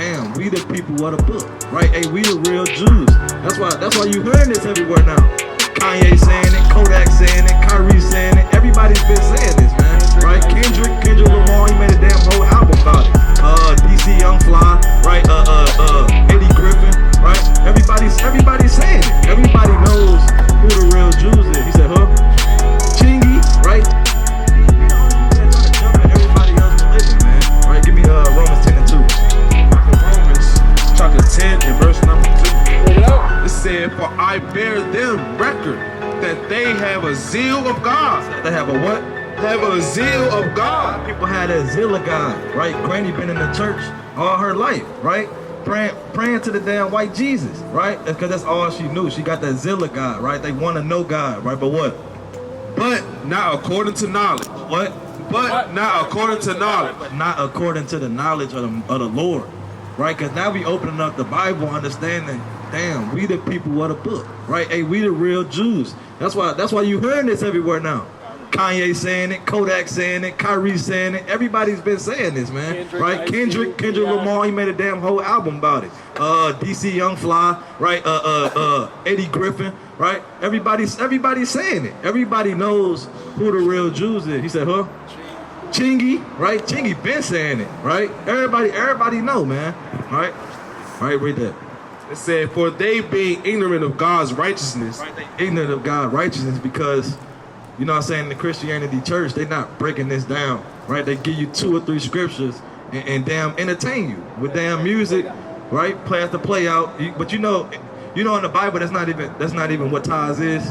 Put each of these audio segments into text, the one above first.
damn, we the people of the book, right? Hey, we the real Jews. That's why you hearing this everywhere now. Kanye saying it, Kodak saying it, Kyrie saying it. Everybody's been saying this, man, right? Kendrick Lamar, he made a damn whole album about it. DC Young Fly, right? Eddie Griffin, right? Everybody's saying it. Everybody knows who the real Jews is. He said, huh? Chingy, right? Everybody else religion, man. Right? Give me Romans 10 and 2. Romans chapter 10 and verse number 2. It said, for I bear them record that they have a zeal of God. They have a what? Have a zeal of God. People had that zeal of God, right? Granny been in the church all her life, right? Praying to the damn white Jesus, right? Because that's all she knew. She got that zeal of God, right? They want to know God, right? But what? But not according to knowledge. What? But not according to knowledge. But not according to the knowledge of the Lord, right? Because now we opening up the Bible, understanding, damn, we the people of the book, right? Hey, we the real Jews. That's why you hearing this everywhere now. Kanye saying it, Kodak saying it, Kyrie saying it. Everybody's been saying this, man, right? Kendrick Lamar, he made a damn whole album about it. DC Young Fly, right? Eddie Griffin, right? Everybody's saying it. Everybody knows who the real Jews is. He said, huh? Chingy, right? Chingy been saying it, right? Everybody know, man, right? Right, read that. It said, for they being ignorant of God's righteousness. Right, they ignorant of God's righteousness because, you know what I'm saying, the Christianity church, they not breaking this down, right? They give you 2 or 3 scriptures and damn entertain you with damn music, right? Play after play out. But you know in the Bible, that's not even what tithes is.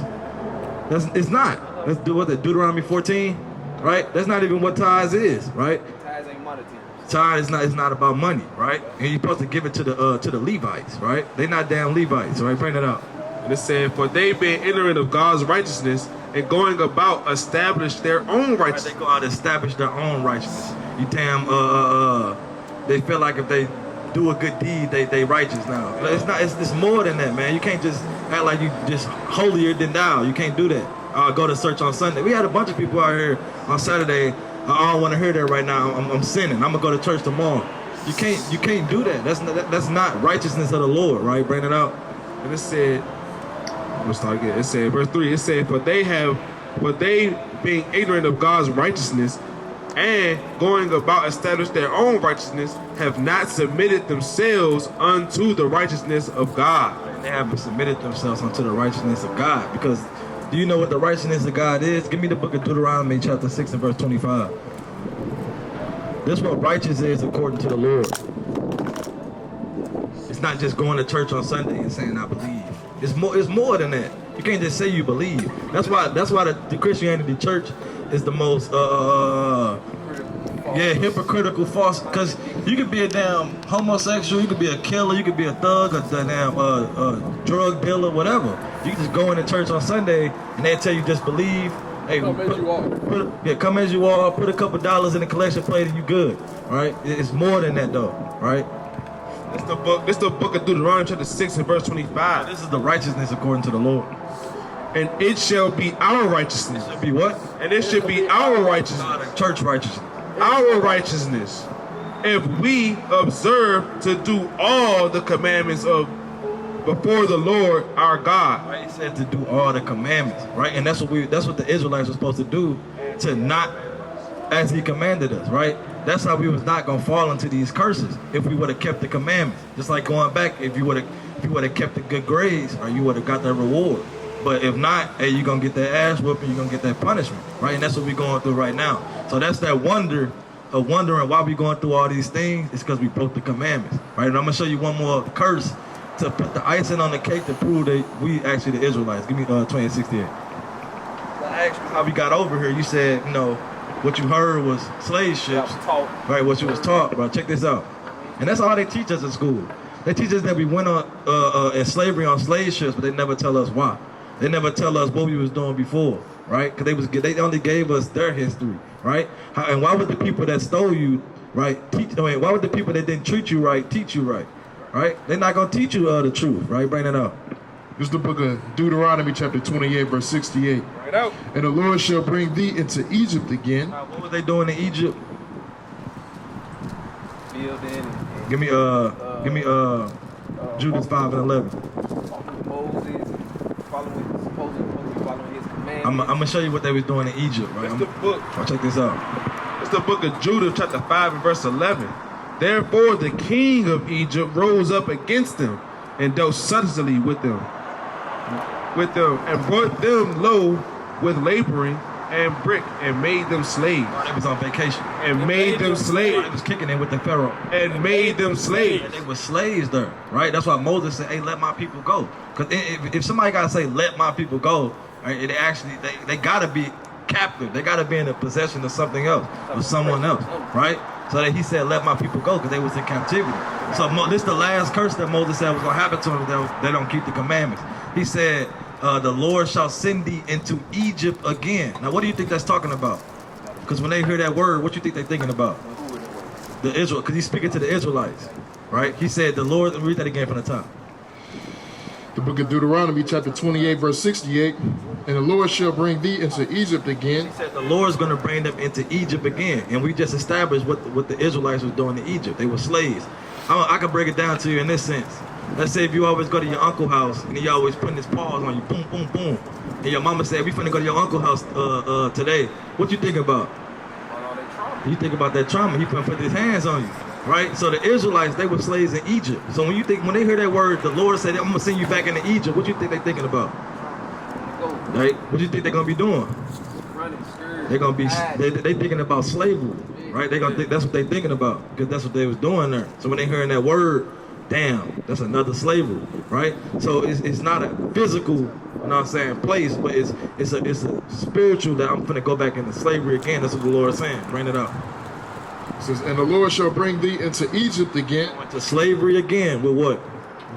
It's not. Let's do what the Deuteronomy 14, right? That's not even what tithes is, right? Tithes ain't money. Tithe is not about money, right? And you're supposed to give it to the Levites, right? They not damn Levites, right? Bring it up. And it said, for they being ignorant of God's righteousness and going about establish their own righteousness. Right, they go out and establish their own righteousness. You damn, they feel like if they do a good deed, they righteous now. But it's more than that, man. You can't just act like you just holier than thou. You can't do that. Go to church on Sunday. We had a bunch of people out here on Saturday. I don't want to hear that right now. I'm sinning. I'm gonna go to church tomorrow. You can't do that. That's not righteousness of the Lord, right? Bring it out. And it said, let's start again. It said, verse 3. It said, for they being ignorant of God's righteousness and going about establish their own righteousness, have not submitted themselves unto the righteousness of God. They haven't submitted themselves unto the righteousness of God. Because do you know what the righteousness of God is? Give me the book of Deuteronomy chapter 6 and verse 25. This is what righteous is according to the Lord. It's not just going to church on Sunday and saying I believe. It's more than that. You can't just say you believe. That's why the Christianity church is the most hypocritical, false. Because you could be a damn homosexual, you could be a killer, you could be a thug, a damn drug dealer, whatever. You can just go into church on Sunday and they tell you just believe. Hey, come as you are. Put a couple dollars in the collection plate and you good. Right? It's more than that though. Right? This the book of Deuteronomy chapter 6 and verse 25. This is the righteousness according to the Lord. And it shall be our righteousness. It should be what? And it should be our righteousness. Church righteousness. Our righteousness. If we observe to do all the commandments of before the Lord our God. Right? He said to do all the commandments, right? And that's what the Israelites were supposed to do, to not as he commanded us, right? That's how we was not gonna fall into these curses if we would have kept the commandments. Just like going back, if you would have kept the good grades, or you would have got that reward. But if not, hey, you're gonna get that ass whooping, you're gonna get that punishment, right? And that's what we're going through right now. So that's that wondering why we going through all these things. It's because we broke the commandments, right? And I'm gonna show you one more curse to put the icing on the cake to prove that we actually the Israelites. Give me 2068. I asked you how we got over here. You said, what you heard was slave ships, right? What you was taught, bro. Check this out. And that's all they teach us in school. They teach us that we went on in slavery on slave ships, but they never tell us why. They never tell us what we was doing before, right? Because they only gave us their history, right? And why would the people that stole you, right, why would the people that didn't treat you right teach you right? Right? They're not going to teach you the truth, right? Bring it up. This is the book of Deuteronomy chapter 28, verse 68. Right out. And the Lord shall bring thee into Egypt again. What were they doing in Egypt? Building and Give me Judas 5 and 11. Moses following, supposedly following his commandments. I'm gonna show you what they was doing in Egypt, right? It's the book. Check this out. It's the book of Judah, chapter 5 and verse 11. Therefore the king of Egypt rose up against them and dealt subtly with them, and brought them low with laboring and brick, and made them slaves. They was on vacation. And made them They slaves. was kicking in with the Pharaoh. And made them slaves. They were slaves there, right? That's why Moses said, "Hey, let my people go." Because if somebody gotta say, "Let my people go," right, it actually they gotta be captive. They gotta be in the possession of something else, of someone else, right? So that he said, "Let my people go," because they was in captivity. So this is the last curse that Moses said was gonna happen to them if they don't keep the commandments. He said, "The Lord shall send thee into Egypt again." Now, what do you think that's talking about? Because when they hear that word, what you think they're thinking about? The Israel, because he's speaking to the Israelites, right? He said, "The Lord." Read that again from the top. The book of Deuteronomy, chapter 28, verse 68. And the Lord shall bring thee into Egypt again. He said the Lord's going to bring them into Egypt again. And we just established what the Israelites was doing in Egypt. They were slaves. I can break it down to you in this sense. Let's say if you always go to your uncle's house and he always putting his paws on you, boom, boom, boom. And your mama said, "We finna go to your uncle's house today." What you think about? You think about that trauma. He finna put his hands on you, right? So the Israelites, they were slaves in Egypt. So when they hear that word, the Lord said, "I'm gonna send you back into Egypt." What you think they thinking about? Right? What do you think they're gonna be doing? They're gonna be they thinking about slavery, right? They gonna think that's what they thinking about because that's what they was doing there. So when they hearing that word, damn, that's another slavery, right? So it's not a physical, you know what I'm saying, place, but it's a spiritual that I'm finna go back into slavery again. That's what the Lord is saying. Bring it up. It says, and the Lord shall bring thee into Egypt again. Went to slavery again with what?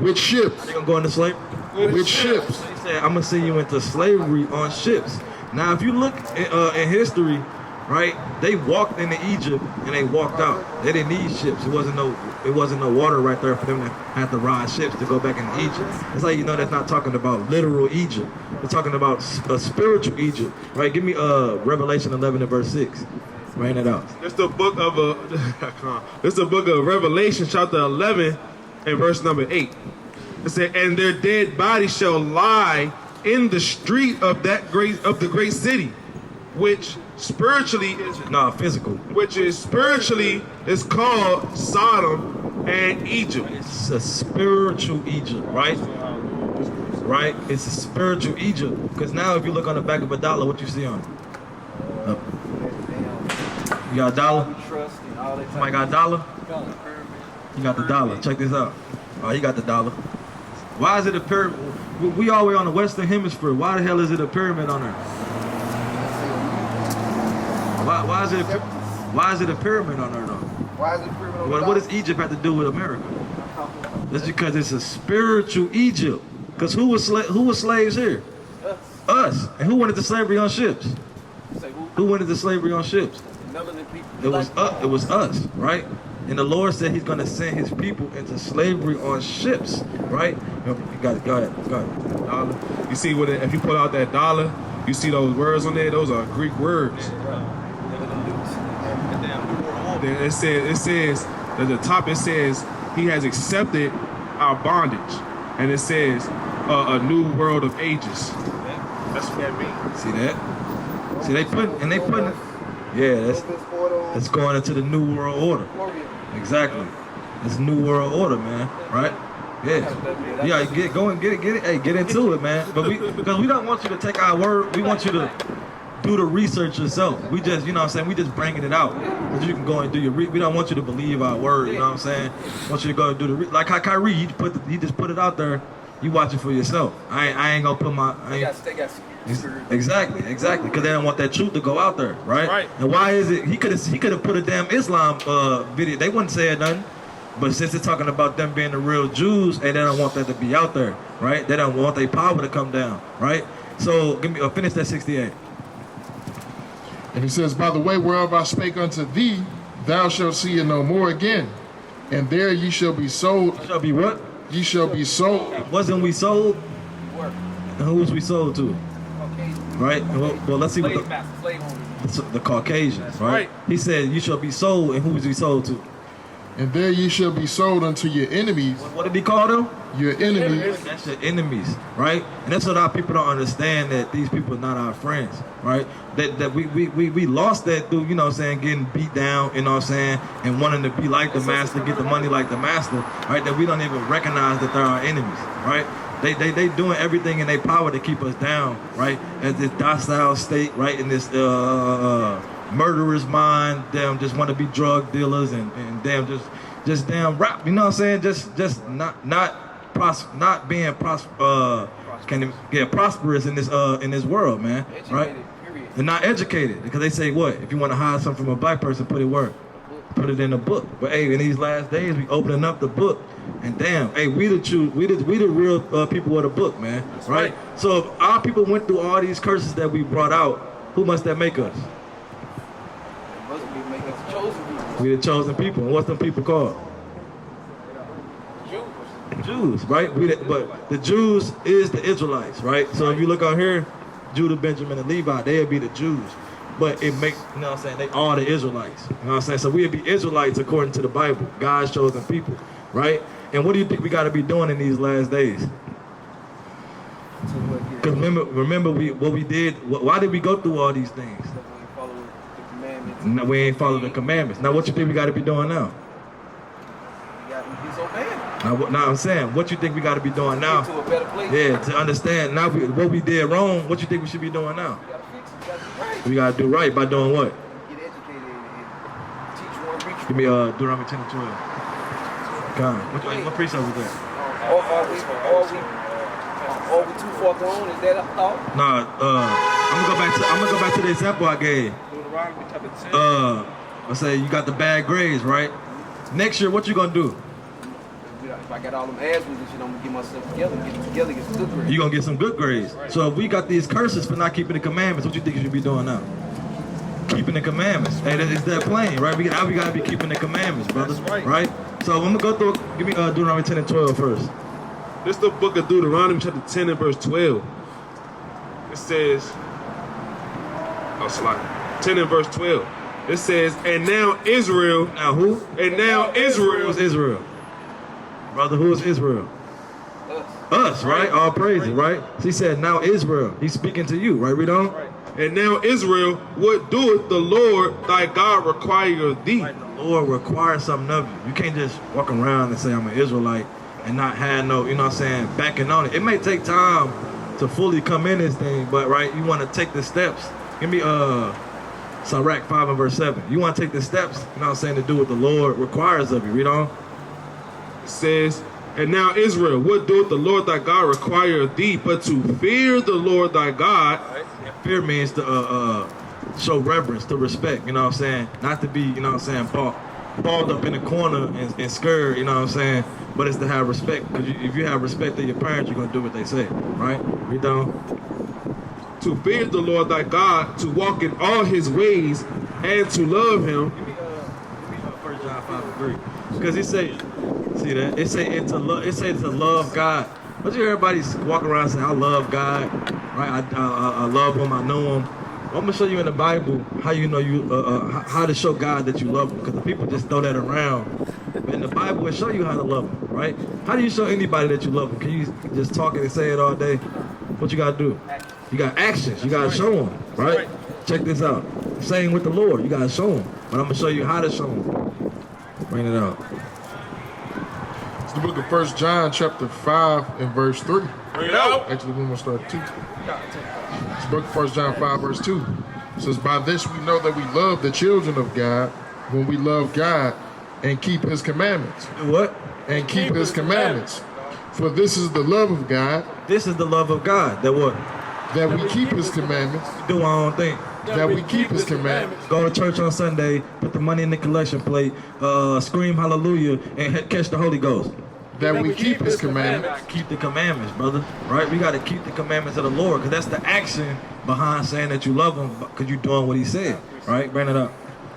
With ships. They gonna go into slavery? With ships. He said, "I'm gonna send you into slavery on ships." Now, if you look in history, right, they walked into Egypt and they walked out. They didn't need ships. It wasn't no water right there for them to have to ride ships to go back into Egypt. That's how you know that's not talking about literal Egypt. They're talking about a spiritual Egypt, right? Give me Revelation 11 and verse 6. Bring it out. It's the book of it's the book of Revelation, chapter 11 and verse number 8. It said, "And their dead bodies shall lie in the street of the great city, which spiritually is Physical. which is spiritually is called Sodom and Egypt." It's a spiritual Egypt, right? Right? It's a spiritual Egypt. Because now if you look on the back of a dollar, what you see on it? You got a dollar? Somebody got a dollar? You got the dollar. Check this out. Oh, he got the dollar. Why is it a pyramid? We all the way on the Western Hemisphere. Why the hell is it a pyramid on there? Why is it a pyramid on there though? Why is it pyramid on What does Egypt have to do with America? That's because it's a spiritual Egypt. Because who was slaves here? Us. And who went into slavery on ships? Who went into slavery on ships? It was us, right? And the Lord said He's going to send His people into slavery on ships, right? You got it. Go ahead. Dollar. You see if you pull out that dollar, you see those words on there. Those are Greek words. It says at the top. It says He has accepted our bondage, and it says a new world of ages. That's what that means. See that? See they put yeah, that's going into the new world order. Exactly. It's new world order, man. Right? Yeah. Yeah, get it. Hey, get into it, man. But because we don't want you to take our word, we want you to do the research yourself. We just, you know what I'm saying, we just bringing it out. But you can go and do your we don't want you to believe our word, you know what I'm saying? We want you to go and do like how Kyrie, he just put it out there. You watch it for yourself. I ain't gonna put my Exactly, because they don't want that truth to go out there, right? Right. And why is it he could have put a damn Islam video? They wouldn't say nothing, but since it's talking about them being the real Jews, and they don't want that to be out there, right? They don't want their power to come down, right? So give me finish that 68. And he says, by the way whereof I spake unto thee, thou shalt see it no more again, and there ye shall be sold. Shall be what? Ye shall be sold. Wasn't we sold? And who was we sold to? Right? Well, let's see what the Caucasians, right? He said, you shall be sold, and who was he sold to? And there ye shall be sold unto your enemies. What did he call them? Your enemies. That's your enemies, right? And that's what our people don't understand, that these people are not our friends, right? That we lost that through, you know what I'm saying, getting beat down, you know what I'm saying, and wanting to be like the master, get the money like the master, right? That we don't even recognize that they're our enemies, right? They doing everything in their power to keep us down, right? As this docile state, right? In this murderer's mind, them just want to be drug dealers and damn just damn rap, you know what I'm saying? Just not being prosperous in this world, man. Right? They're not educated because they say what? If you want to hide something from a black person, put it in a book. But hey, in these last days, we opening up the book, and damn, hey, we the real people of the book, man. Right? So if our people went through all these curses that we brought out, who must that make us? We the chosen people. And what's them people called? Jews, right? But the Jews is the Israelites, right? So if you look out here, Judah, Benjamin, and Levi, they'll be the Jews. But it makes, you know what I'm saying, they are the Israelites. You know what I'm saying? So we'll be Israelites according to the Bible, God's chosen people, right? And what do you think we got to be doing in these last days? Because remember what we did, why did we go through all these things? No, we ain't follow the commandments. Now, what you think we got to be doing now? Now, I'm saying, what you think we got to be doing now? To a better place. Yeah, to understand now what we did wrong. What you think we should be doing now? We got to do right by doing what? Get educated and teach one, reach Give me Deuteronomy 10 and 12. God, what precept was that? Are we too far gone? Is that a thought? Nah, I'm gonna go back to the example I gave. Deuteronomy chapter 10. I say you got the bad grades, right? Next year, what you gonna do? If I got all them ass with this shit, I'm gonna get myself together, get some good grades. You gonna get some good grades. So if we got these curses for not keeping the commandments, what you think you should be doing now? Keeping the commandments. Hey, it's that plain, right? We gotta be keeping the commandments, brothers. Right? So I'm gonna go through. Give me Deuteronomy 10 and 12 first. This is the book of Deuteronomy chapter 10 and verse 12. It says, 10 and verse 12. It says, and now Israel. Now who? And now Israel. Who's Israel? Brother, who is Israel? Us, right? All praises, right? So he said, now Israel. He's speaking to you, right? Read on. And now Israel, what doeth the Lord thy God require of thee? Right, the Lord requires something of you. You can't just walk around and say I'm an Israelite and not have no, you know what I'm saying, backing on it. It may take time to fully come in this thing, but right, you want to take the steps. Give me Sirach 5 and verse 7. You want to take the steps, you know what I'm saying, to do what the Lord requires of you. Read on. It says, and now Israel, what doeth the Lord thy God require of thee, but to fear the Lord thy God? And fear means to show reverence, to respect, you know what I'm saying? Not to be, you know what I'm saying, balled up in a corner and scared, you know what I'm saying? But it's to have respect, because if you have respect of your parents, you're going to do what they say, right? Read down. To fear the Lord thy God, to walk in all his ways, and to love him. Give me 1 John 5 and 3. Because he say, see that? It say to love God. But you hear everybody walking around saying, I love God, right? I love him, I know him. Well, I'm gonna show you in the Bible how you know how to show God that you love him, because the people just throw that around. But in the Bible, it show you how to love him, right? How do you show anybody that you love him? Can you just talk it and say it all day? What you gotta do? You got actions. You gotta show them, right? Check this out. Same with the Lord. You gotta show him. But I'm gonna show you how to show him. Bring it out. It's the book of 1 John chapter 5 and verse 3. Bring it out. Actually, we're going to start 2. It's the book of 1 John 5 verse 2. It says, by this we know that we love the children of God, when we love God and keep his commandments. Do what? And keep his commandments. For this is the love of God. This is the love of God. That what? That we keep his commandments. Do our own thing. That we keep his commandments. Go to church on Sunday, put the money in the collection plate, scream hallelujah, and catch the Holy Ghost. That we keep his commandments. Keep the commandments, brother. Right? We got to keep the commandments of the Lord, because that's the action behind saying that you love him, because you're doing what he said. Right? Bring it up.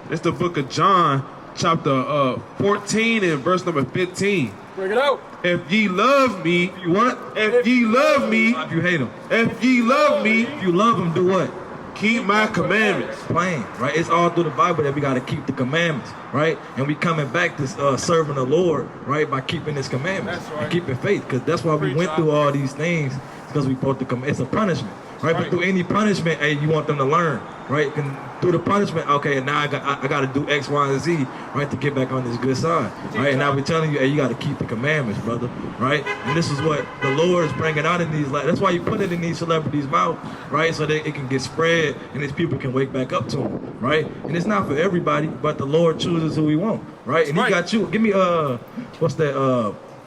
It's the book of John, chapter 14 and verse number 15. Bring it out. If ye love me, You what? if ye love me, If you hate him. if ye love me, If you love him, do what? Keep my commandments. Plain, right? It's all through the Bible that we got to keep the commandments, right? And we coming back to serving the Lord, right, by keeping His commandments and keeping faith, because that's why we went through all these things, because we broke the it's a punishment, right? But through any punishment, hey, you want them to learn, right? And through the punishment, okay, and now I got to do X, Y, and Z, right, to get back on this good side, right? And now we're telling you, hey, you got to keep the commandments, brother, right? And this is what the Lord is bringing out in these, that's why you put it in these celebrities' mouth, right? So that it can get spread and these people can wake back up to Him, right? And it's not for everybody, but the Lord chooses who He wants, right? And He got you. Give me what's that?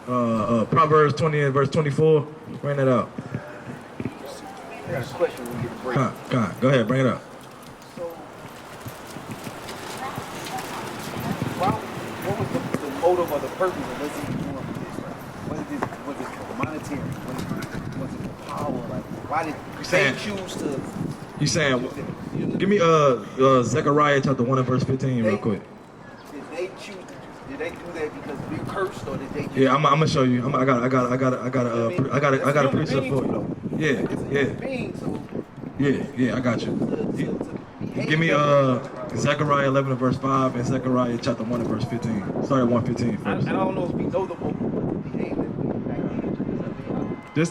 Proverbs 20 and verse 24. Bring that out. I got a question when we get a break. Come on, go ahead, bring it up. So, what was the motive or the purpose of us even doing this? Was it monetary? Was it for power? Like, why did they choose to? You saying? Give me Zechariah chapter 1 and verse 15 real quick. Did they choose? Did they do that because we're cursed, or did they? Yeah, I'm gonna show you. I got a precept for you. Yeah, I got you. Give me Zechariah 11 and verse 5 and Zechariah chapter 1 and verse 15. Start at 1:15 first. I don't know if we know the book. This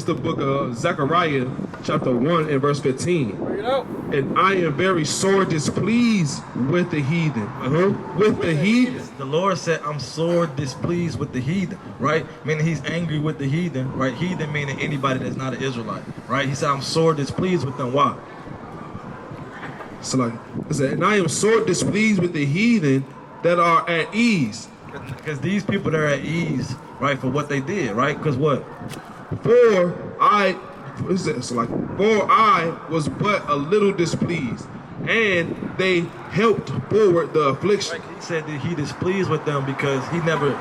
the book of Zechariah, chapter 1 and verse 15. Bring it out. And I am very sore displeased with the heathen. With the heathen. The Lord said, I'm sore displeased with the heathen, right? Meaning He's angry with the heathen, right? Heathen meaning anybody that's not an Israelite, right? He said, I'm sore displeased with them. Why? So like, it said, and I am sore displeased with the heathen that are at ease. Because these people, they're at ease, right, for what they did, right? Because what? For I was but a little displeased, and they helped forward the affliction. He said that He displeased with them because He never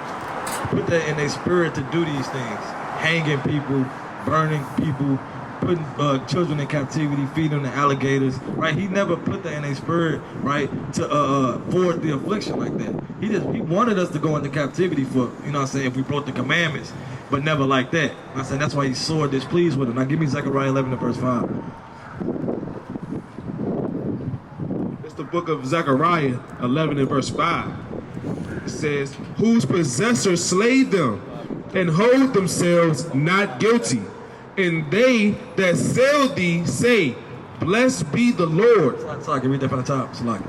put that in their spirit to do these things. Hanging people, burning people, putting children in captivity, feeding the alligators, right? He never put that in their spirit, right, to forward the affliction like that. He wanted us to go into captivity for, you know what I'm saying, if we broke the commandments, but never like that. I said that's why He's sore displeased with them. Now give me Zechariah 11 and verse 5. It's the book of Zechariah 11 and verse 5. It says, whose possessors slay them and hold themselves not guilty. And they that sell thee say, blessed be the Lord. So I can read that from the top. So like,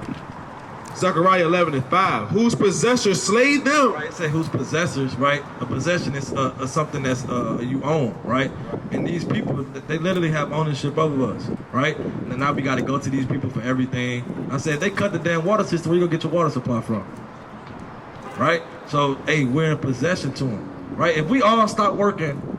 Zechariah 11 and 5. Whose possessors slay them. right, it say whose possessors, right? A possession is something that's you own, right? And these people, they literally have ownership over us, right? And now we got to go to these people for everything. I said, they cut the damn water system. Where you gonna get your water supply from? Right? So, hey, we're in possession to them, right? If we all stop working,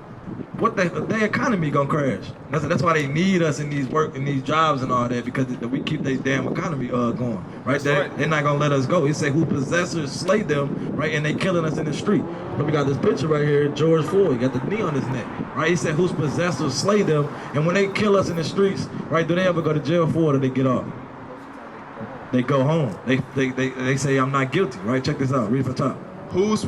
what the economy gonna crash? That's why they need us in these jobs and all that, because we keep their damn economy going, right? They're not gonna let us go. He said, who possessors slay them, right? And they killing us in the street. But we got this picture right here, George Floyd, got the knee on his neck, right? He said, whose possessors slay them, and when they kill us in the streets, right? Do they ever go to jail for it, or they get off? They go home. They say, I'm not guilty, right? Check this out. Read from the top. Whose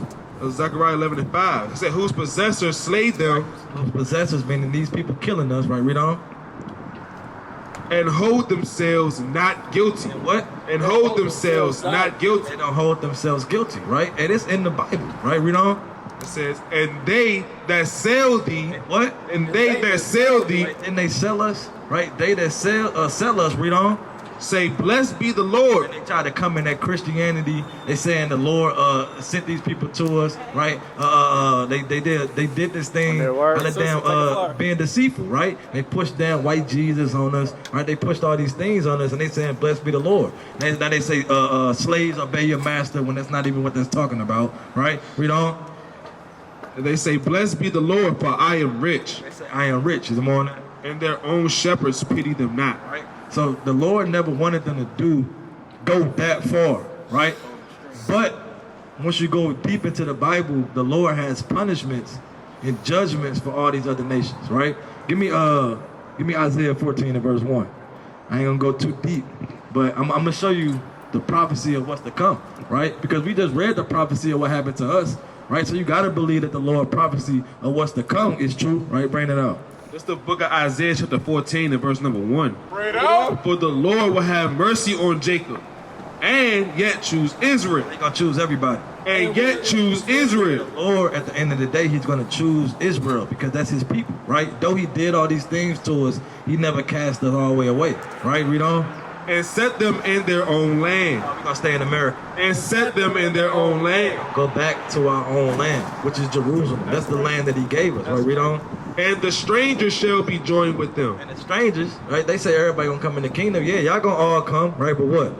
Zechariah 11 and 5. It said, whose possessors slay them. Whose possessors meaning these people killing us, right? Read on. And hold themselves not guilty. And what? And hold themselves not guilty. They don't hold themselves guilty, right? And it's in the Bible, right? Read on. It says, and they that sell thee. What? And they that sell thee. Right? And they sell us, right? They that sell us, read on. Say, blessed be the Lord. And they try to come in that Christianity. They saying the Lord sent these people to us, right? They did this thing out of damn being deceitful, right? They pushed down white Jesus on us, right? They pushed all these things on us, and they saying, blessed be the Lord. Now they say, slaves obey your master, when that's not even what that's talking about, right? Read on. And they say, blessed be the Lord, for I am rich. They say, I am rich. Is the morning. And their own shepherds pity them not. Right. So the Lord never wanted them to go that far, right? But once you go deep into the Bible, the Lord has punishments and judgments for all these other nations, right? Give me Isaiah 14 and verse 1. I ain't gonna go too deep, but I'm gonna show you the prophecy of what's to come, right? Because we just read the prophecy of what happened to us, right? So you gotta believe that the Lord prophecy of what's to come is true, right? Bring it out. It's the book of Isaiah chapter 14 and verse number 1. Pray it out. For the Lord will have mercy on Jacob and yet choose Israel. He's going to choose everybody. And yet choose Israel. Or at the end of the day, he's going to choose Israel because that's his people, right? Though he did all these things to us, he never cast us all the way away, right? Read on. And set them in their own land. We're going to stay in America. And set them in their own land. Go back to our own land, which is Jerusalem. That's the land that he gave us, right? Read on. And the strangers shall be joined with them. And the strangers, right? They say everybody going to come in the kingdom. Yeah, y'all going to all come, right? But what?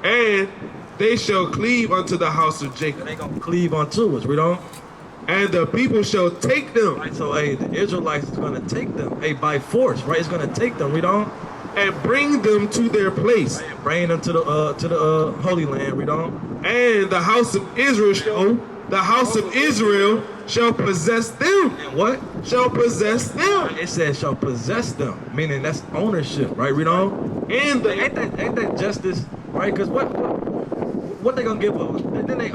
And they shall cleave unto the house of Jacob. They going to cleave unto us. Read on. And the people shall take them. Right, so, hey, the Israelites is going to take them, hey, by force, right? It's going to take them. Read on. And bring them to their place. Right, bring them to the Holy Land. Read on. And the house of Israel shall possess them. And what? Shall possess them. It says shall possess them, meaning that's ownership, right? Read on. And Ain't that justice, right? Because what they gonna give us? Then they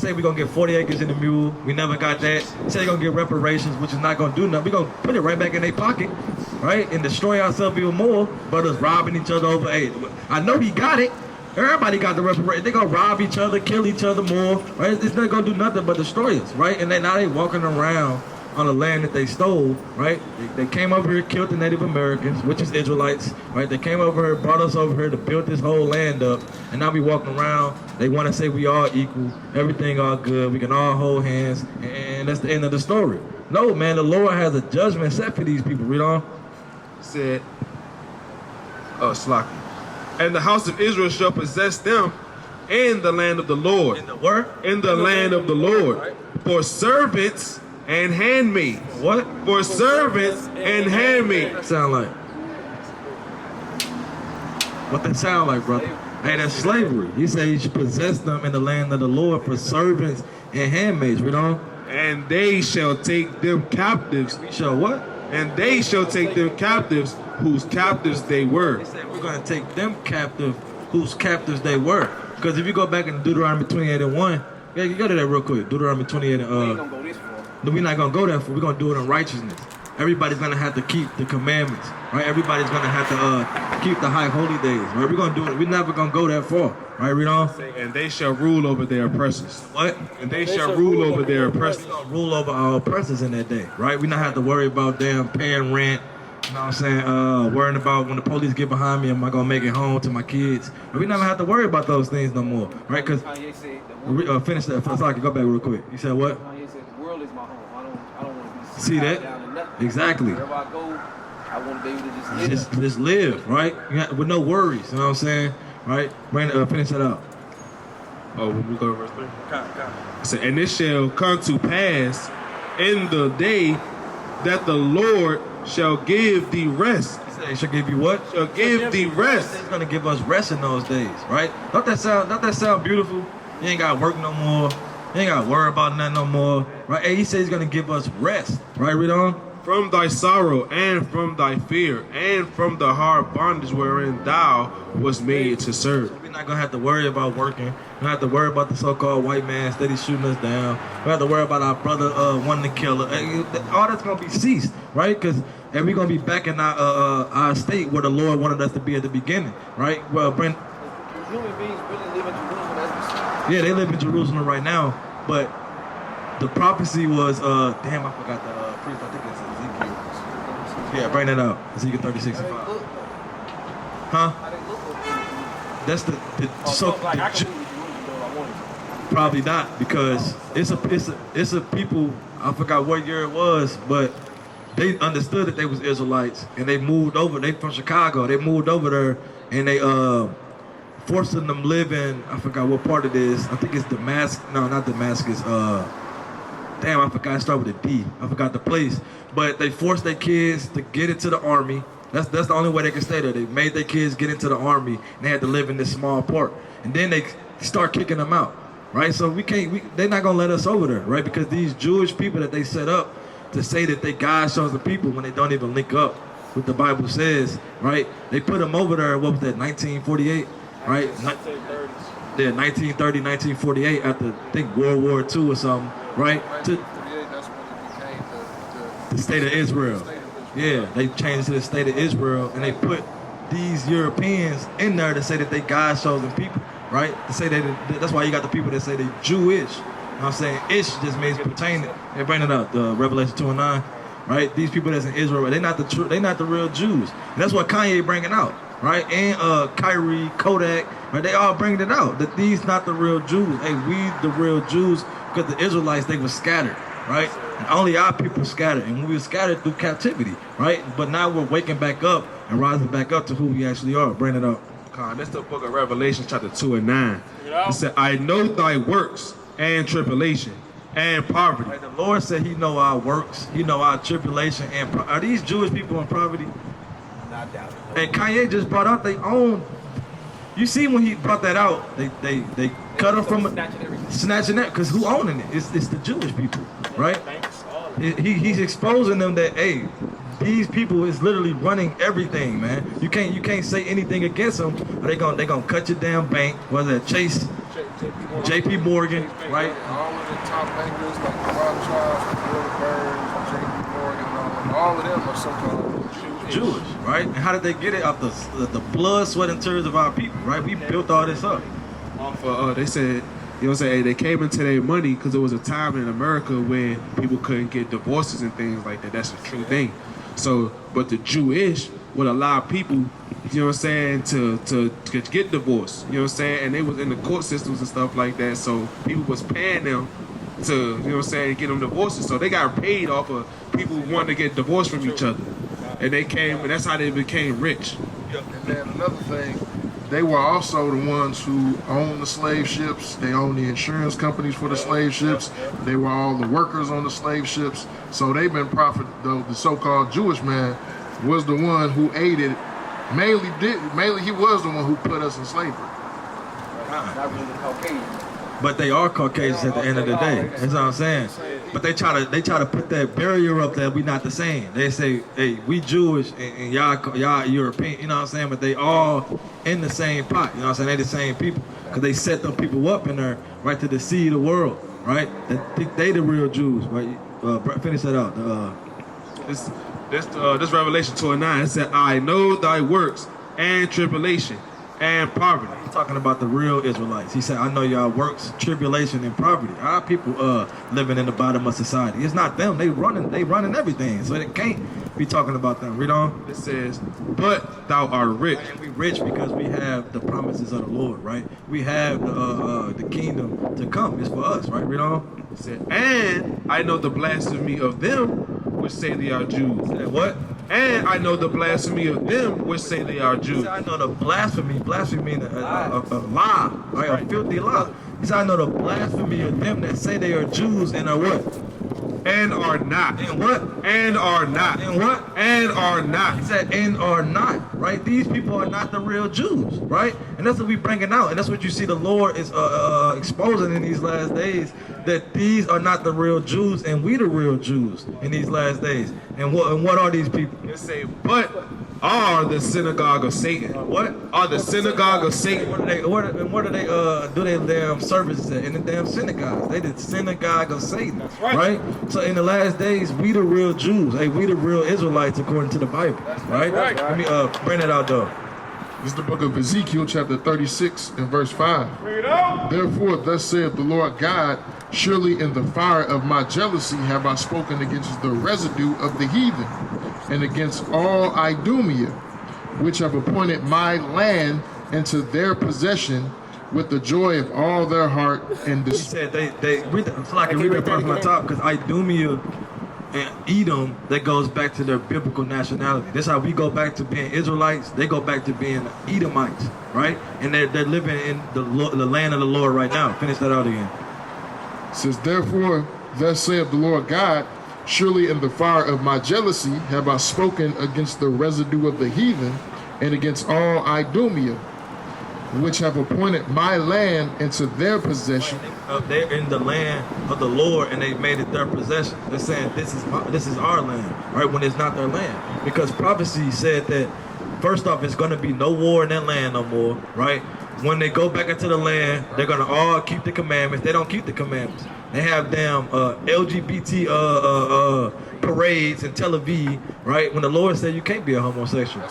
say we gonna get 40 acres in the mule. We never got that. Say they gonna get reparations, which is not gonna do nothing. We gonna put it right back in their pocket, right? And destroy ourselves even more. Brothers robbing each other over. Hey, I know he got it. Everybody got the reparations. They gonna rob each other, kill each other more, right? It's not gonna do nothing but destroy us, right? And now they walking around on the land that they stole, right? They came over here, killed the Native Americans, which is Israelites, right? They came over here, brought us over here to build this whole land up, and now we walking around. They want to say we all equal, everything all good, we can all hold hands, and that's the end of the story. No, man, the Lord has a judgment set for these people. Read on. said, Slaki. And the house of Israel shall possess them in the land of the Lord. In the word? In the land of the Lord. For servants and handmaids. What? For servants and handmaids. Sound like? What that sound like, brother? Hey, that's slavery. He said he should possess them in the land of the Lord for servants and handmaids. Read on. And they shall take them captives. We shall what? And they shall take them captives whose captives they were. He said we're going to take them captive whose captives they were. Because if you go back in Deuteronomy 28 and 1, yeah, you go to that real quick. Deuteronomy 28 and We ain't gonna go this far. No, we're not gonna go that far. We're gonna do it in righteousness. Everybody's gonna have to keep the commandments, right? Everybody's gonna have to keep the high holy days, right? We're gonna do it. We're never gonna go that far, right? Read on. And they shall rule over their oppressors. What? And they shall rule over their oppressors. We're gonna rule over our oppressors in that day, right? We not have to worry about them paying rent. You know what I'm saying? Worrying about when the police get behind me, am I gonna make it home to my kids? But we never have to worry about those things no more, right? Because Kanye said the world, finish that. So I can go back real quick. You said what? Kanye said the world is my home. I don't want to be See that? down to nothing. Exactly. Wherever I go, I want to be able to just live. Just live, right? With no worries. You know what I'm saying? Right? Brandon, finish that out. Oh, when we go to verse 3. It said, and it shall come to pass in the day that the Lord shall give thee rest. He said he shall give you what? Shall give thee rest. He's gonna give us rest in those days, right? Don't that sound beautiful? You ain't gotta work no more. You ain't gotta worry about nothing no more. Right? Hey, he said he's gonna give us rest. Right, read on. From thy sorrow and from thy fear and from the hard bondage wherein thou was made to serve. We're not gonna have to worry about working. We don't have to worry about the so-called white man steady shooting us down. We don't have to worry about our brother wanting to kill us. All that's gonna be ceased, right? And we're gonna be back in our state where the Lord wanted us to be at the beginning, right? Well, Brent. Human beings really live in Jerusalem as we speak. Yeah, they live in Jerusalem right now, but the prophecy was damn, I forgot the priest. I think it's Ezekiel. Yeah, bring that out. Ezekiel 36 and 5. Huh? That's the probably not, because it's a people. I forgot what year it was, but they understood that they was Israelites and they moved over. They from Chicago. They moved over there and they forcing them live in, I forgot what part it is. I think it's Damascus. No, not Damascus. Damn, I forgot. It started with a D. I forgot the place. But they forced their kids to get into the army. That's the only way they can stay there. They made their kids get into the army, and they had to live in this small part. And then they start kicking them out, right? So they're not gonna let us over there, right? Because these Jewish people that they set up to say that they God's chosen people when they don't even link up with the Bible says, right? They put them over there. What was that? 1948, right? 1930s. Yeah, 1930, 1948, after I think World War II or something, right? That's when it became The state of Israel. Yeah, they changed it to the state of Israel, and they put these Europeans in there to say that they God's chosen people, right? To say that that's why you got the people that say they Jewish. You know what I'm saying? Ish just means pertaining. They bring it up, the Revelation 2 and 9, right? These people that's in Israel, they're not the real Jews. And that's what Kanye bringing out, right? And Kyrie, Kodak, right? They all bringing it out that these not the real Jews. Hey, we the real Jews because the Israelites, they were scattered, right? And only our people scattered, and we were scattered through captivity, right? But now we're waking back up and rising back up to who we actually are. Bring it up. That's the book of Revelation, chapter 2 and 9. It said, I know thy works and tribulation and poverty. Right, the Lord said he know our works, he know our tribulation, and are these Jewish people in poverty? Not doubt it. And Kanye just brought out their own. You see when he brought that out, they cut them from snatching that, because who owning it? It's the Jewish people, right? He's exposing them that, hey, these people is literally running everything, man. You can't say anything against them. They gonna cut your damn bank, whether it's Chase, JP Morgan, right? All of the top bankers like the Rothschilds, Bilderbergs, JP Morgan, all of them are so-called Jewish, right? And how did they get it? Off the blood, sweat, and tears of our people, right? We built all this up. They said, you know what I'm saying, they came into their money because there was a time in America when people couldn't get divorces and things like that. That's a true thing. So, but the Jewish would allow people, you know what I'm saying, to get divorced, you know what I'm saying, and they was in the court systems and stuff like that, so people was paying them to, you know what I'm saying, get them divorces, so they got paid off of people who wanted to get divorced from each other, and they came, and that's how they became rich. And then another thing, they were also the ones who owned the slave ships. They owned the insurance companies for the slave ships. They were all the workers on the slave ships. So they've been profit. The so-called Jewish man was the one who aided. Mainly he was the one who put us in slavery. Not really the Caucasian. But they are Caucasians at the end of the day. That's what I'm saying. But they try to put that barrier up that we not the same. They say, hey, we Jewish and y'all European, you know what I'm saying? But they all in the same pot, you know what I'm saying? They the same people. Because they set them people up in there, right, to deceive the world, right? They the real Jews, right? Finish that out. This Revelation 2 and 9, it said, I know thy works and tribulation and poverty. He's talking about the real Israelites. He said, I know y'all works, tribulation, and poverty. Our people living in the bottom of society. It's not them. They running everything. So it can't be talking about them. Read on. It says, but thou art rich. And we rich because we have the promises of the Lord, right? We have the kingdom to come. It's for us, right? Read on. It said, and I know the blasphemy of them which say they are Jews. And what? And I know the blasphemy of them which say they are Jews. He said, I know the blasphemy. Blasphemy means a lie, right? A filthy lie. He said, I know the blasphemy of them that say they are Jews and are what? And are not. And what? And are not. And what? And are not. He said, and are not, right? These people are not the real Jews, right? And that's what we bringing out. And that's what you see the Lord is exposing in these last days, that these are not the real Jews, and we the real Jews in these last days. And what are these people? It say, but are the synagogue of Satan. What? Are the synagogue of Satan. What do they do their damn services at? In the damn synagogues. They the synagogue of Satan. That's right. So in the last days, we the real Jews. Hey, we the real Israelites according to the Bible. Right? Let me bring it out though. This is the book of Ezekiel, chapter 36 and verse 5. Therefore, thus saith the Lord God, surely in the fire of my jealousy have I spoken against the residue of the heathen, and against all Idumea, which have appointed my land into their possession with the joy of all their heart. And He said they read so I can read that part from the top, because Idumea and Edom, that goes back to their biblical nationality. That's how we go back to being Israelites. They go back to being Edomites, right? And they're living in the land of the Lord right now. Finish that out again. It says, therefore, thus saith the Lord God, surely in the fire of my jealousy have I spoken against the residue of the heathen, and against all Idumea, which have appointed my land into their possession. They're in the land of the Lord, and they made it their possession. They're saying this is our land, right? When it's not their land, because prophecy said that first off, it's going to be no war in that land no more, right? When they go back into the land, they're going to all keep the commandments. They don't keep the commandments. They have damn LGBT parades in Tel Aviv, right? When the Lord said you can't be a homosexual,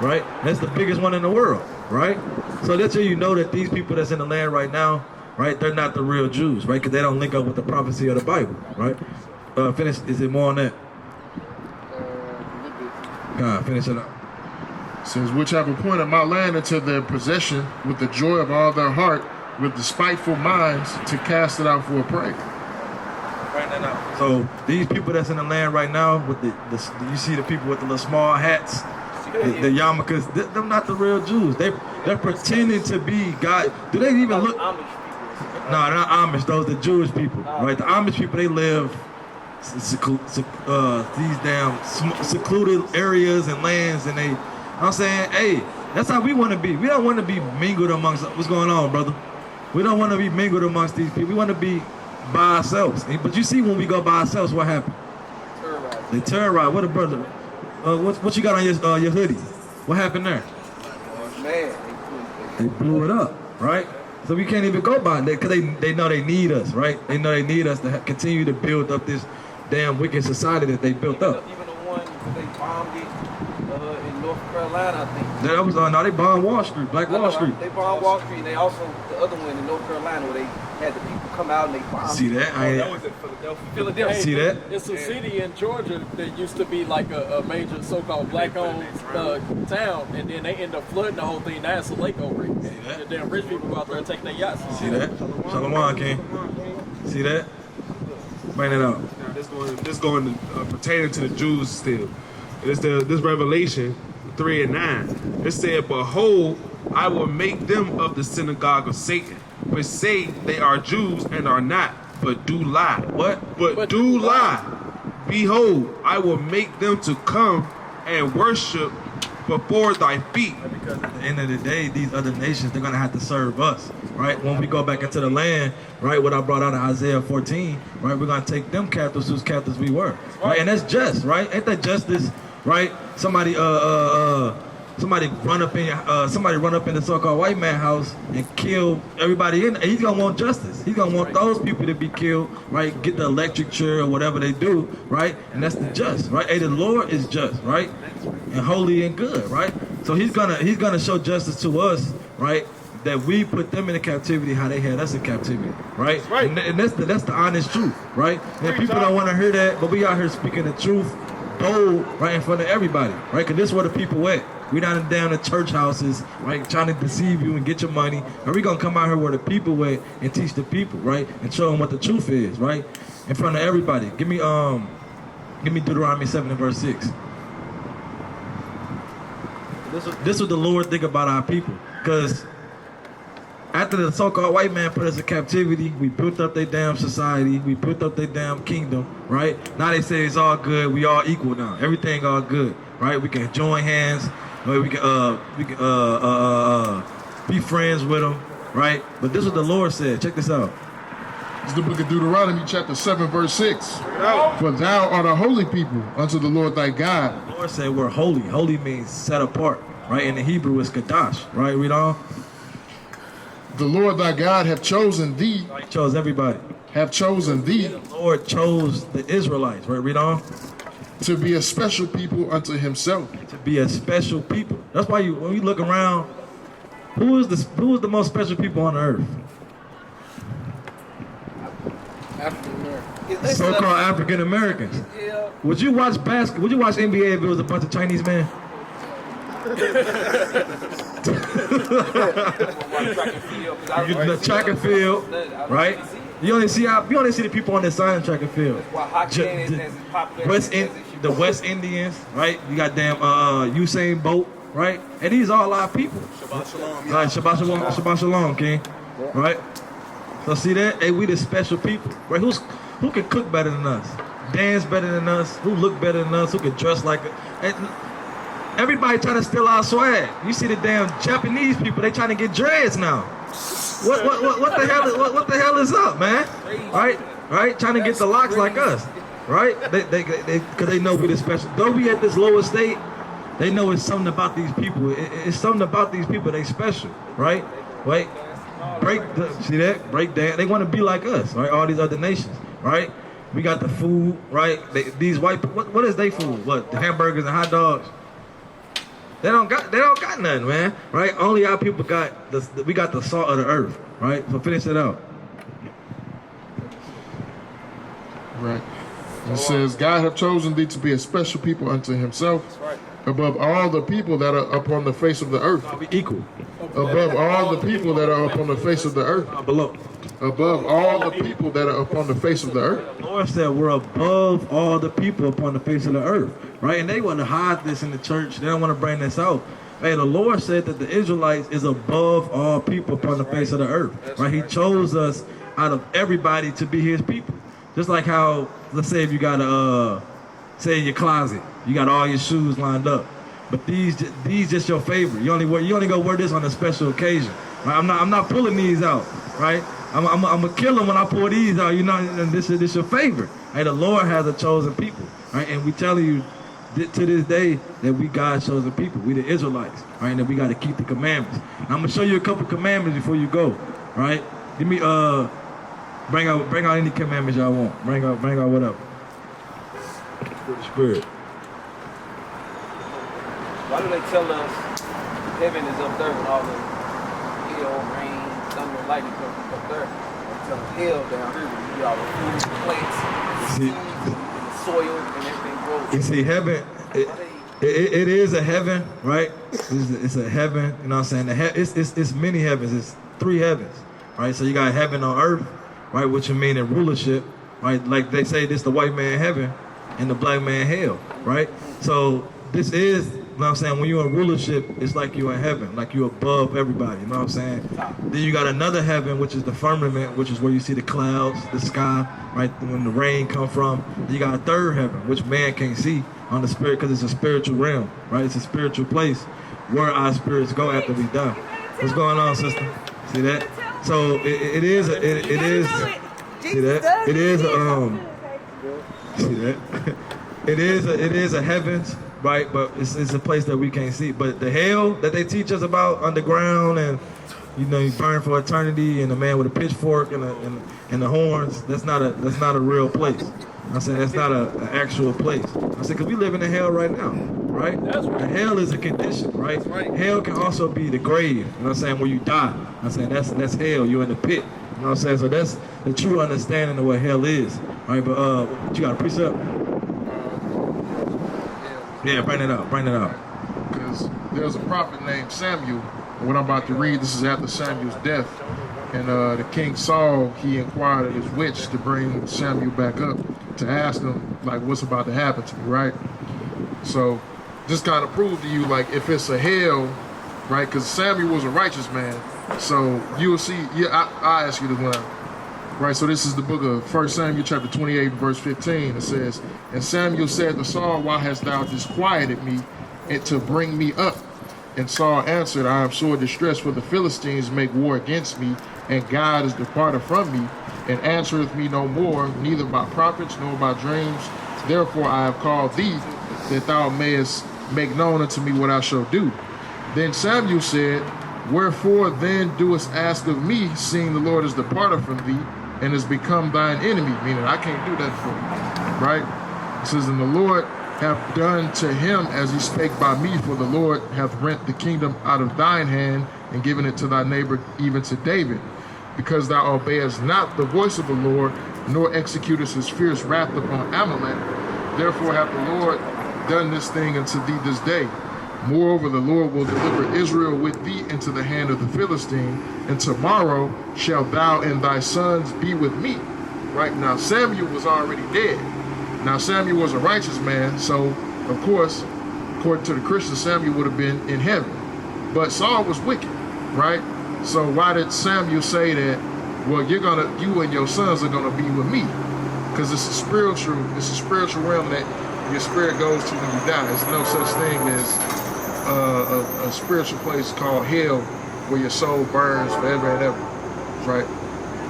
right? That's the biggest one in the world, right? So that's how you know that these people that's in the land right now, right? They're not the real Jews, right? Because they don't link up with the prophecy of the Bible, right? Finish. Is it more on that? Finish it up. Says, which have appointed my land into their possession with the joy of all their heart, with despiteful minds to cast it out for a prey. Right now. So these people that's in the land right now, with the you see the people with the little small hats, the yarmulkes, they're not the real Jews. They're pretending to be God. Do they even look? No, they're not Amish. Those are the Jewish people, right? The Amish people, they live these damn secluded areas and lands, and I'm saying, hey, that's how we want to be. We don't want to be mingled amongst, what's going on, brother? We don't want to be mingled amongst these people. We want to be by ourselves. But you see, when we go by ourselves, what happened? They terrorize. What a brother. What you got on your hoodie? What happened there? Man, They blew it up, right? So we can't even go by it because they know they need us, right? They know they need us to continue to build up this damn wicked society that they built up. Even the one they bombed it in North Carolina, I think. That was no, they bombed Wall Street, Black Wall Street. They bombed Wall Street, and they also the other one in North Carolina where they had the people come out and they bombed. See that? That was in Philadelphia. See that? It's a city in Georgia that used to be like a major so-called black-owned town, and then they end up flooding the whole thing. Now it's a lake over it. The damn rich people go out there and take their yachts. See that? Shalom, King. See that? Bring it out. This going to pertaining to the Jews still. It's this Revelation 3 and 9. It said, behold, I will make them of the synagogue of Satan, which say they are Jews and are not, but do lie. What? But do lie. Behold, I will make them to come and worship before thy feet. Because at the end of the day, these other nations, they're going to have to serve us, right? When we go back into the land, right, what I brought out of Isaiah 14, right, we're going to take them captives whose captives we were, right? And that's just, right? Ain't that justice, right? Somebody run up in the so-called white man house and kill everybody in. And he's gonna want justice. He's gonna want those people to be killed, right? Get the electric chair or whatever they do, right? And that's the just, right? Hey, the Lord is just, right? And holy and good, right? So he's gonna show justice to us, right? That we put them in captivity how they had us in captivity, right? And that's the honest truth, right? And people don't want to hear that, but we out here speaking the truth, bold, right in front of everybody, right? Because this is where the people at. We're not down the church houses, right, trying to deceive you and get your money. And we're going to come out here where the people at and teach the people, right, and show them what the truth is, right, in front of everybody. Give me Deuteronomy 7 and verse 6. This is what the Lord think about our people. Because after the so-called white man put us in captivity, we built up their damn society, we built up their damn kingdom, right? Now they say it's all good, we all equal now. Everything all good, right? We can join hands, we can be friends with them, right? But this is what the Lord said. Check this out. It's the book of Deuteronomy, chapter 7, verse 6. For thou art a holy people unto the Lord thy God. The Lord said we're holy. Holy means set apart, right? In the Hebrew, it's Kadash, right? Read on. The Lord thy God hath chosen thee. He chose everybody. Have chosen thee. The Lord chose the Israelites, right? Read on. To be a special people unto himself. To be a special people. That's why when you look around, who is the most special people on earth? So-called African Americans. Yeah. Would you watch Would you watch NBA if it was a bunch of Chinese men? The track and field, right? You only see the people on the side of track and field. The West Indians, right? You got damn Usain Bolt, right? And these are a lot of people. Right, Shabbat Shalom, King. Right? So see that? Hey, we the special people, right? Who can cook better than us? Dance better than us? Who look better than us? Who can dress like us? Everybody trying to steal our swag. You see the damn Japanese people, they trying to get dreads now. What the hell is up, man? Right? Trying to get the locks like us. Right? Cause they know we the special. Though we at this lower state, they know it's something about these people. It's something about these people, they special, right? Right? see that? Break down. They want to be like us, right? All these other nations, right? We got the food, right? These white people, what is their food? What, the hamburgers and hot dogs? They don't got nothing, man, right? Only our people got we got the salt of the earth, right? So finish it out. Right. It says, God hath chosen thee to be a special people unto himself, above all the people that are upon the face of the earth. We equal. Above all the people that are upon the face of the earth. Below. Above all the people that are upon the face of the earth. The Lord said we're above all the people upon the face of the earth, right? And they want to hide this in the church. They don't want to bring this out. Hey, the Lord said that the Israelites is above all people upon the face of the earth, right? He chose us out of everybody to be his people. Just like how, let's say if you got say in your closet, you got all your shoes lined up, but these just your favorite. You only go wear this on a special occasion. Right? I'm not pulling these out, right? I'm gonna kill them when I pull these out. You know, and this your favorite. Hey, the Lord has a chosen people, right? And we telling you to this day that we God's chosen people. We the Israelites, right? And that we got to keep the commandments. And I'm gonna show you a couple commandments before you go, right? Give me bring out any commandments y'all want. Bring out whatever. For the Spirit. Why do they tell us heaven is up there with all the hail, rain, thunder, and lightning comes up there? They tell us hell down here with all the food, plants, the seeds, and the soil, and everything grows. You see, heaven, it is a heaven, right? It's a heaven, you know what I'm saying? It's many heavens. It's 3 heavens, right? So you got heaven on earth, right? Which you mean in rulership, right? Like they say, this the white man heaven and the black man hell, right? So this is, you know what I'm saying, when you're in rulership, it's like you're in heaven, like you're above everybody, you know what I'm saying? Then you got another heaven, which is the firmament, which is where you see the clouds, the sky, right, when the rain come from. Then you got a third heaven, which man can't see on the spirit, because it's a spiritual realm, right? It's a spiritual place where our spirits go after we die. What's going on, sister? See that? So it is, see that? It is, see that? It is a heavens, right? But it's a place that we can't see. But the hell that they teach us about underground, and you know, you burn for eternity, and the man with a pitchfork and the horns, that's not a real place. I said that's not an actual place. I said because we live in the hell right now, right? That's right. The hell is a condition, right? That's right. Hell can also be the grave. You know what I'm saying? Where you die. I'm saying that's hell. You're in the pit. You know what I'm saying? So that's the true understanding of what hell is, right? But you got a precept? Yeah, bring it up. Because there's a prophet named Samuel. What I'm about to read, this is after Samuel's death. And the King Saul, he inquired of his witch to bring Samuel back up to ask him, like, what's about to happen to me, right? So, just kind of prove to you, like, if it's a hell, right? Because Samuel was a righteous man. So, you'll see, I'll ask you this one. Right, so this is the book of 1 Samuel chapter 28, verse 15. It says, and Samuel said to Saul, why hast thou disquieted me and to bring me up? And Saul answered, I am sore distressed, for the Philistines make war against me, and God is departed from me, and answereth me no more, neither by prophets nor by dreams. Therefore I have called thee, that thou mayest make known unto me what I shall do. Then Samuel said, wherefore then doest ask of me, seeing the Lord is departed from thee, and has become thine enemy? Meaning I can't do that for you, right? It says, and the Lord hath done to him as he spake by me, for the Lord hath rent the kingdom out of thine hand, and given it to thy neighbor, even to David, because thou obeyest not the voice of the Lord, nor executest his fierce wrath upon Amalek. Therefore hath the Lord done this thing unto thee this day. Moreover, the Lord will deliver Israel with thee into the hand of the Philistine, and tomorrow shalt thou and thy sons be with me. Right now, Samuel was already dead. Now, Samuel was a righteous man, so, of course, according to the Christians, Samuel would have been in heaven. But Saul was wicked, right? So why did Samuel say that, well, you and your sons are gonna be with me? Because it's a spiritual realm that your spirit goes to when you die. There's no such thing as a spiritual place called hell where your soul burns forever and ever, right?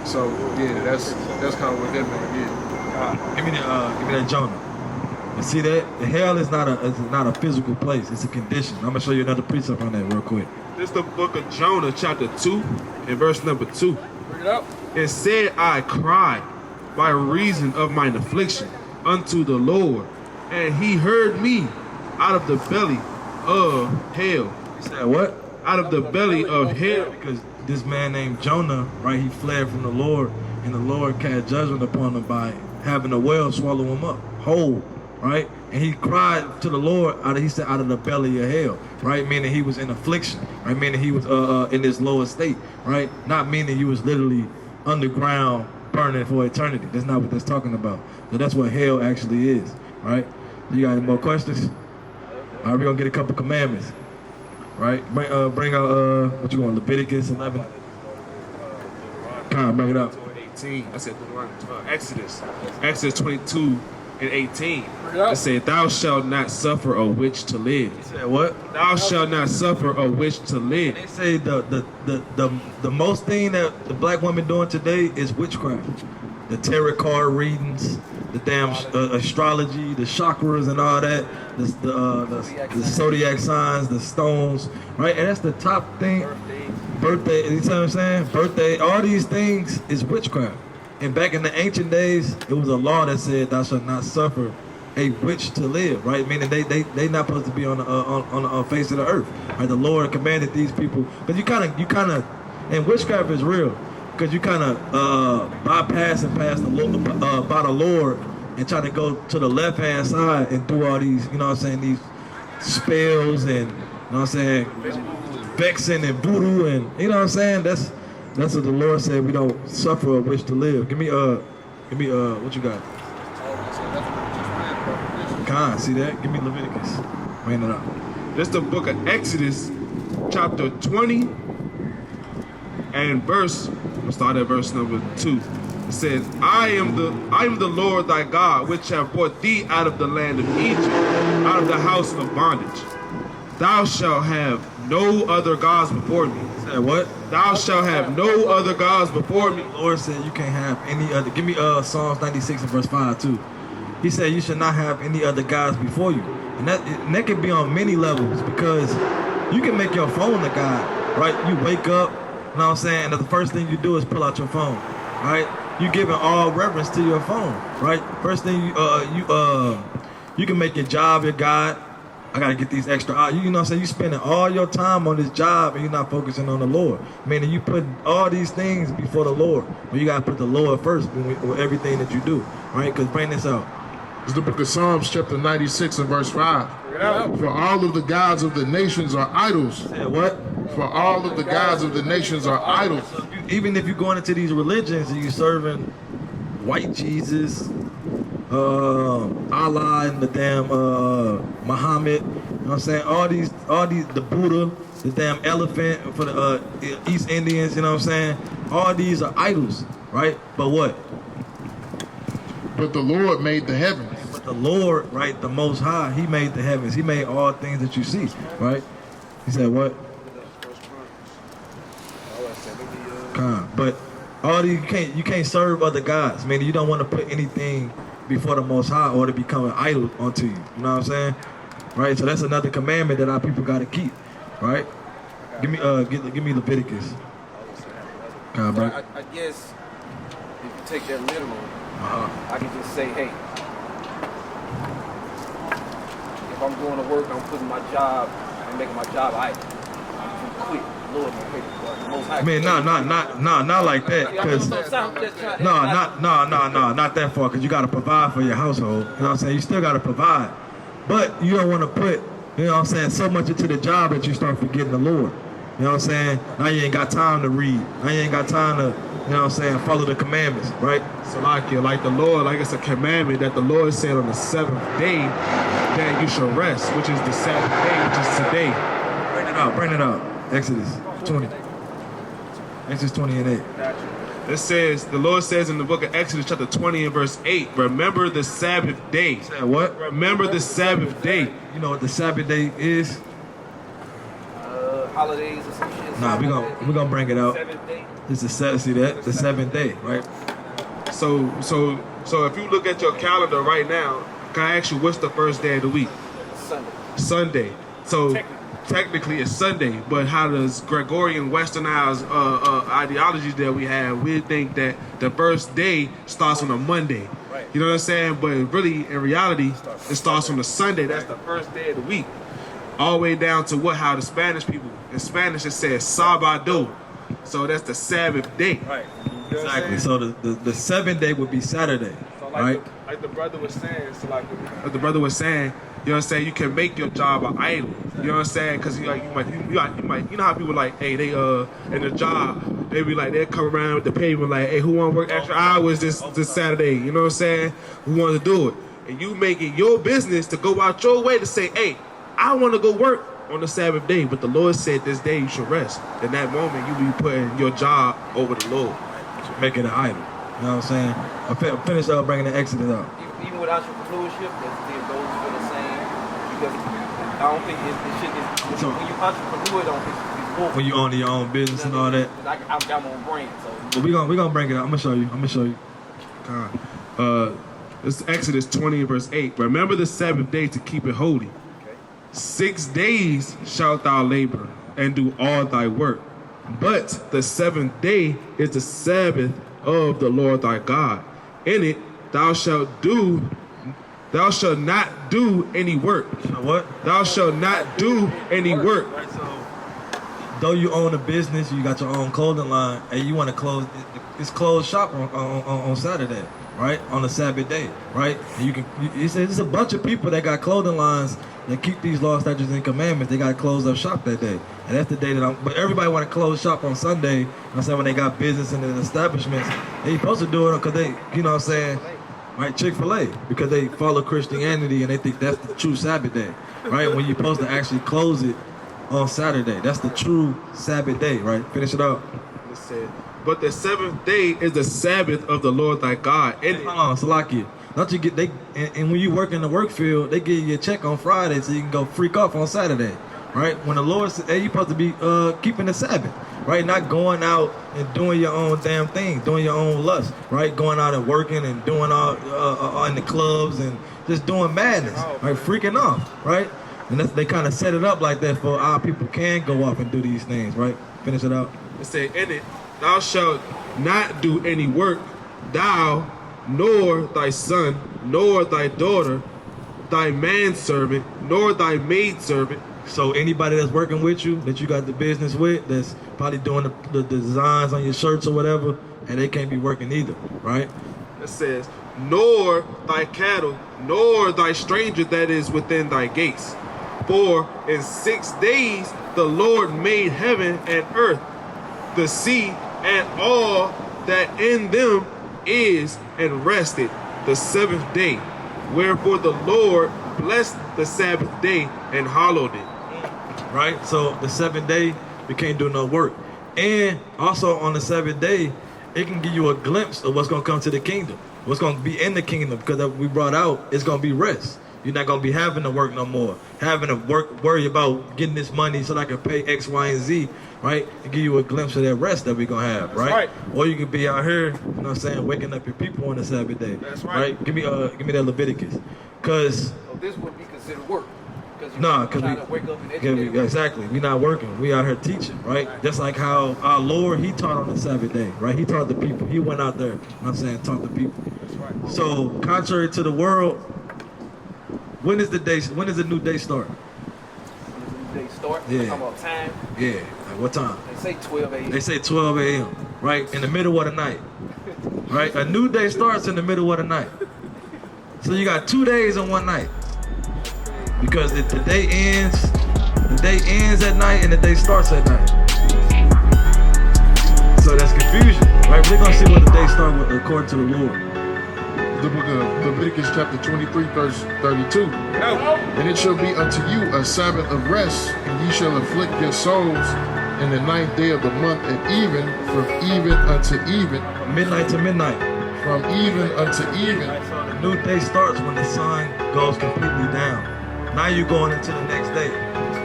So yeah, that's kind of what that meant. Yeah. Give me that Jonah. And see that? Hell is not a physical place. It's a condition. I'm going to show you another precept on that real quick. This is the book of Jonah, chapter 2, and verse number 2. Bring it up. It said, I cried by reason of mine affliction unto the Lord, and he heard me out of the belly of hell. You said what? Out of the belly of hell. Because this man named Jonah, right, he fled from the Lord, and the Lord cast judgment upon him by having a whale swallow him up whole, right? And he cried to the Lord out of the belly of hell, right? Meaning he was in affliction, right? Meaning he was in this lower state, right? Not meaning he was literally underground burning for eternity. That's not what that's talking about. So that's what hell actually is, right? You got any more questions? All right, we're gonna get a couple commandments, right? Bring out what you want, Leviticus 11. Come on, bring it up. 18. I said Exodus 22 and 18. Bring it up. It said, thou shalt not suffer a witch to live. You said what? Thou shalt not suffer a witch to live. They say the most thing that the black women doing today is witchcraft. The tarot card readings, the damn astrology, the chakras and all that, the zodiac signs, the stones, right? And that's the top thing. Birthday, you know what I'm saying? Birthday, all these things is witchcraft. And back in the ancient days, it was a law that said thou shalt not suffer a witch to live, right? Meaning they not supposed to be on the face of the earth. Right? The Lord commanded these people, but you kind of, and witchcraft is real, because you kind of bypass and pass the Lord, by the Lord, and try to go to the left hand side and do all these, you know what I'm saying, these spells and, you know what I'm saying, vexing and voodoo and, you know what I'm saying. That's what the Lord said. We don't suffer a witch to live. Give me what you got? Con, see that? Give me Leviticus. Bring it up. This is the book of Exodus, chapter 20, and we'll start at verse number 2. It says, I am the Lord thy God, which have brought thee out of the land of Egypt, out of the house of bondage. Thou shalt have no other gods before me. Said what? Thou shalt have no other gods before me. The Lord said you can't have any other. Give me Psalms 96 and verse 5 too. He said you should not have any other gods before you. And that can be on many levels, because you can make your phone a god, right? You wake up, you know what I'm saying, and the first thing you do is pull out your phone, right? You giving all reverence to your phone, right? First thing you can make your job your god. I gotta get these extra hours. You know what I'm saying? You spending all your time on this job and you're not focusing on the Lord. Meaning you put all these things before the Lord. But you gotta put the Lord first with everything that you do, right? Because bring this out. It's the book of Psalms, chapter 96 and verse 5. For all of the gods of the nations are idols. Said what? For all of the gods of the nations are idols. So even if you're going into these religions and you're serving white Jesus, Allah and the damn Muhammad, you know what I'm saying? All these, the Buddha, the damn elephant for the East Indians, you know what I'm saying? All these are idols, right? But what? But the Lord made the heavens. But the Lord, right, the Most High, He made the heavens. He made all things that you see, right? He said what? But all these, you can't serve other gods. Meaning you don't want to put anything before the Most High or to become an idol unto you. You know what I'm saying? Right? So that's another commandment that our people got to keep, right? Give me Leviticus. Bro. I guess if you take that literal, I can just say, hey, if I'm going to work, I'm putting my job, I'm making my job idle. I'm quit. Lord, my paper. I mean, not like that, because not that far, because you got to provide for your household. You know what I'm saying? You still got to provide, but you don't want to put, you know what I'm saying, so much into the job that you start forgetting the Lord. You know what I'm saying? Now you ain't got time to read. Now you ain't got time to, you know what I'm saying, follow the commandments, right? So like the Lord, like it's a commandment that the Lord said on the 7th day that you shall rest, which is the Sabbath day, which is today. Bring it out. Exodus 20. Exodus 20 and 8. It says, the Lord says in the book of Exodus chapter 20 and verse 8, remember the Sabbath day. Said what? Remember the Sabbath day. You know what the Sabbath day is? Holidays or some shit. Nah, we're gonna bring it out. 7th day. It's the 7th, the 7th day, right? So if you look at your calendar right now, Can I ask you, what's the first day of the week? Sunday. Sunday. So technically it's Sunday, but how does Gregorian westernized ideologies that we have, we think that the first day starts on a Monday. Right. You know what I'm saying? But really, in reality, it starts on a Sunday. That's the first day of the week. All the way down to how the Spanish people, in Spanish it says Sabado. So that's the Sabbath day. Right. Exactly. So the 7th day would be Saturday, So right? like the brother was saying, like the brother was saying, you know what I'm saying, you can make your job an idol. You know what I'm saying? Because you might, you know how people like, hey, they in the job, they be like, they come around with the paper like, hey, who want to work extra hours this Saturday? You know what I'm saying? Who wants to do it? And you make it your business to go out your way to say, hey, I want to go work on the Sabbath day, but the Lord said this day you should rest. In that moment, you be putting your job over the Lord. Make it an idol. You know what I'm saying? I finished up bringing the Exodus up. Even with entrepreneurship, it goes for the same. Because I don't think it should. So- When you entrepreneur, it don't it's bullshit. When you own your own business and all that. I've got my own brand, so. But we gonna bring it up. I'm gonna show you. This is Exodus 20 and verse 8. Remember the Sabbath day to keep it holy. 6 days shalt thou labor and do all thy work. But the 7th day is the Sabbath of the Lord thy God. In it thou shalt not do any work. What? Thou shalt not do any work. Right, so though you own a business, you got your own clothing line, and you want to close, it's closed shop on Saturday, right? On the Sabbath day, right? And it's a bunch of people that got clothing lines that keep these laws, statutes, and commandments. They got to close up shop that day, and that's the day but everybody want to close shop on Sunday. You know what I'm saying? When they got business in the establishments, they supposed to do it because they, you know what I'm saying? Right, Chick-fil-A, because they follow Christianity and they think that's the true Sabbath day, right? When you're supposed to actually close it on Saturday. That's the true Sabbath day, right? Finish it out. It said, but the 7th day is the Sabbath of the Lord thy God. In it, Hold on, Salaki. Don't you get and when you work in the work field, they give you a check on Friday so you can go freak off on Saturday, right? When the Lord said, hey, you're supposed to be keeping the Sabbath, right? Not going out and doing your own damn thing, doing your own lust, right? Going out and working and doing all in the clubs and just doing madness, right? Freaking off, right? And they kind of set it up like that for our people can go off and do these things, right? Finish it out. it said, in it thou shalt not do any work, thou, nor thy son, nor thy daughter, thy manservant, nor thy maidservant. So anybody that's working with you, that you got the business with, that's probably doing the designs on your shirts or whatever, and they can't be working either, right? It says, nor thy cattle, nor thy stranger that is within thy gates. For in 6 days the Lord made heaven and earth, the sea, and all that in them is, and rested the 7th day. Wherefore the Lord blessed the Sabbath day and hallowed it. Right? So the 7th day, we can't do no work. And also on the 7th day, it can give you a glimpse of what's going to come to the kingdom. What's going to be in the kingdom, because we brought out, it's going to be rest. You're not going to be having to work no more. Having to worry about getting this money so that I can pay X, Y, and Z, right? And give you a glimpse of that rest that we're going to have, right? Or you could be out here, you know what I'm saying, waking up your people on the Sabbath day. That's right. Give me that Leviticus. Because... So this would be considered work. Nah, because because to wake up and educate. exactly. We're not working. We out here teaching, right? Just like how our Lord, he taught on the Sabbath day, right? He taught the people. He went out there, you know what I'm saying, taught the people. That's right. So, contrary to the world, when is the new day start? When does the new day start? Yeah. Talking about time. Yeah. Like what time? They say 12 a.m. They say 12 a.m., right? In the middle of the night, right? A new day starts in the middle of the night. So you got 2 days in one night. Because the day ends at night and the day starts at night. So that's confusion, right? We're gonna see what the day starts with according to the Lord. The book of Leviticus chapter 23, verse 32. And it shall be unto you a Sabbath of rest, and ye shall afflict your souls in the 9th day of the month at even, from even unto even. Midnight to midnight. From even unto even. Right, so the new day starts when the sun goes completely down. Now you're going into the next day,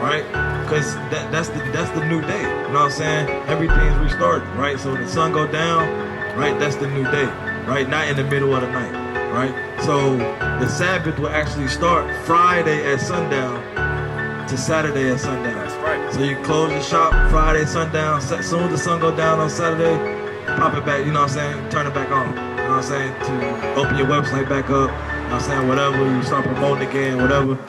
right? Because that's the new day. You know what I'm saying? Everything's restarting, right? So when the sun go down, right? That's the new day, right? Not in the middle of the night. right? So the Sabbath will actually start Friday at sundown to Saturday at sundown. That's right. So you close your shop Friday sundown. As soon as the sun go down on Saturday, pop it back. You know what I'm saying? Turn it back on. You know what I'm saying? To open your website back up. You know what I'm saying? Whatever. You start promoting again. Whatever.